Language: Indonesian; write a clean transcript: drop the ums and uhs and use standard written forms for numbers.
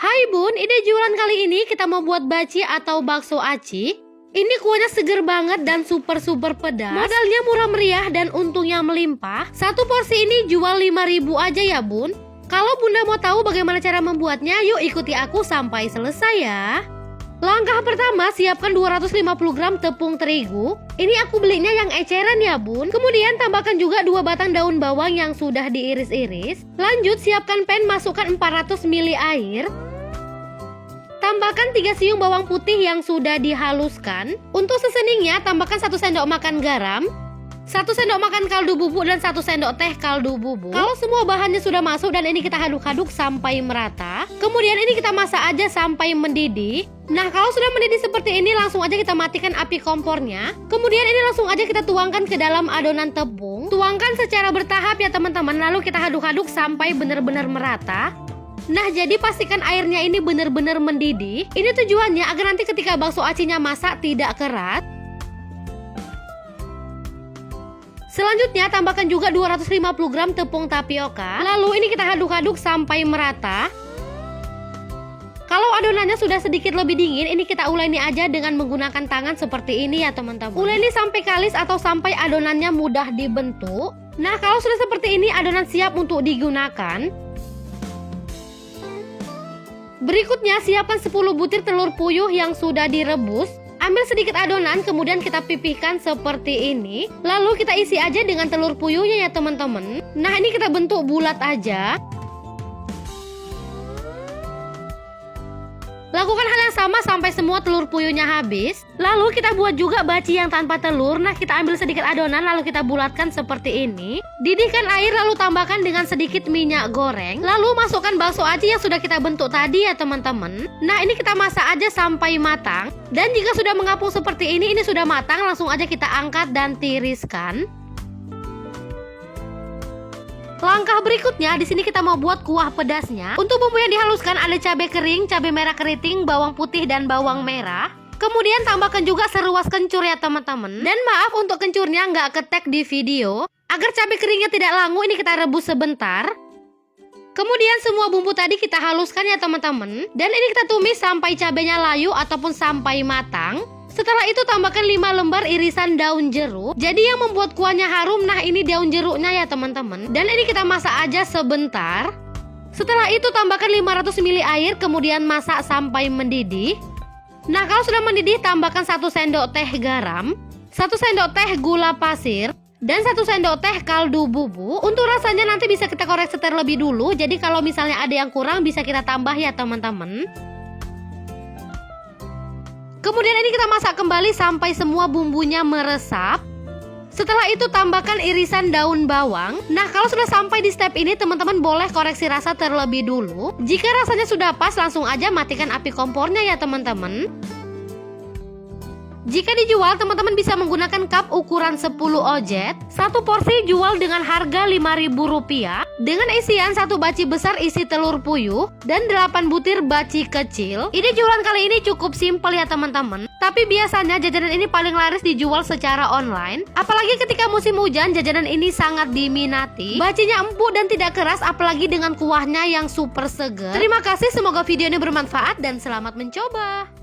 Hai Bun, ide jualan kali ini kita mau buat baci atau bakso aci. Ini kuahnya seger banget dan super pedas. Modalnya murah meriah dan untungnya melimpah. Satu porsi ini jual 5.000 aja ya Bun. Kalau Bunda mau tahu bagaimana cara membuatnya, yuk ikuti aku sampai selesai ya. Langkah pertama, siapkan 250 gram tepung terigu. Ini aku belinya yang eceran ya Bun. Kemudian tambahkan juga 2 batang daun bawang yang sudah diiris-iris. Lanjut siapkan pan, masukkan 400 ml air. Tambahkan 3 siung bawang putih yang sudah dihaluskan. Untuk seasoningnya tambahkan 1 sendok makan garam, 1 sendok makan kaldu bubuk, dan 1 sendok teh kaldu bubuk. Kalau semua bahannya sudah masuk dan ini kita aduk-aduk sampai merata. Kemudian ini kita masak aja sampai mendidih. Nah, kalau sudah mendidih seperti ini langsung aja kita matikan api kompornya. Kemudian ini langsung aja kita tuangkan ke dalam adonan tepung. Tuangkan secara bertahap ya teman-teman. Lalu kita aduk-aduk sampai benar-benar merata. Nah, jadi pastikan airnya ini benar-benar mendidih. Ini tujuannya agar nanti ketika bakso acinya masak tidak keras. Selanjutnya tambahkan juga 250 gram tepung tapioka. Lalu ini kita aduk-aduk sampai merata. Kalau adonannya sudah sedikit lebih dingin, ini kita uleni aja dengan menggunakan tangan seperti ini ya teman-teman. Uleni sampai kalis atau sampai adonannya mudah dibentuk. Nah, kalau sudah seperti ini adonan siap untuk digunakan. Berikutnya siapkan 10 butir telur puyuh yang sudah direbus. Ambil sedikit adonan, kemudian kita pipihkan seperti ini. Lalu kita isi aja dengan telur puyuhnya ya teman-teman. Nah, ini kita bentuk bulat aja. Lakukan hal yang sama sampai semua telur puyuhnya habis. Lalu kita buat juga baci yang tanpa telur. Nah, kita ambil sedikit adonan lalu kita bulatkan seperti ini. Didihkan air lalu tambahkan dengan sedikit minyak goreng. Lalu masukkan bakso aci yang sudah kita bentuk tadi ya teman-teman. Nah, ini kita masak aja sampai matang. Dan jika sudah mengapung seperti ini sudah matang, langsung aja kita angkat dan tiriskan. Langkah berikutnya, di sini kita mau buat kuah pedasnya. Untuk bumbu yang dihaluskan ada cabai kering, cabai merah keriting, bawang putih, dan bawang merah. Kemudian tambahkan juga seruas kencur ya teman-teman. Dan maaf untuk kencurnya nggak ketek di video. Agar cabai keringnya tidak langu, ini kita rebus sebentar. Kemudian semua bumbu tadi kita haluskan ya teman-teman. Dan ini kita tumis sampai cabainya layu ataupun sampai matang. Setelah itu tambahkan 5 lembar irisan daun jeruk. Jadi yang membuat kuahnya harum, nah ini daun jeruknya ya teman-teman. Dan ini kita masak aja sebentar. Setelah itu tambahkan 500 ml air, kemudian masak sampai mendidih. Nah, kalau sudah mendidih tambahkan 1 sendok teh garam, 1 sendok teh gula pasir, dan 1 sendok teh kaldu bubuk. Untuk rasanya nanti bisa kita koreksi terlebih dulu. Jadi kalau misalnya ada yang kurang bisa kita tambah ya teman-teman. Kemudian ini kita masak kembali sampai semua bumbunya meresap. Setelah itu tambahkan irisan daun bawang. Nah, kalau sudah sampai di step ini teman-teman boleh koreksi rasa terlebih dulu. Jika rasanya sudah pas langsung aja matikan api kompornya ya teman-teman. Jika dijual teman-teman bisa menggunakan cup ukuran 10 ojet. Satu porsi jual dengan harga Rp5.000 dengan isian 1 baci besar isi telur puyuh dan 8 butir baci kecil. Ide jualan kali ini cukup simpel ya teman-teman. Tapi biasanya jajanan ini paling laris dijual secara online. Apalagi ketika musim hujan jajanan ini sangat diminati. Bacinya empuk dan tidak keras apalagi dengan kuahnya yang super seger. Terima kasih, semoga video ini bermanfaat dan selamat mencoba.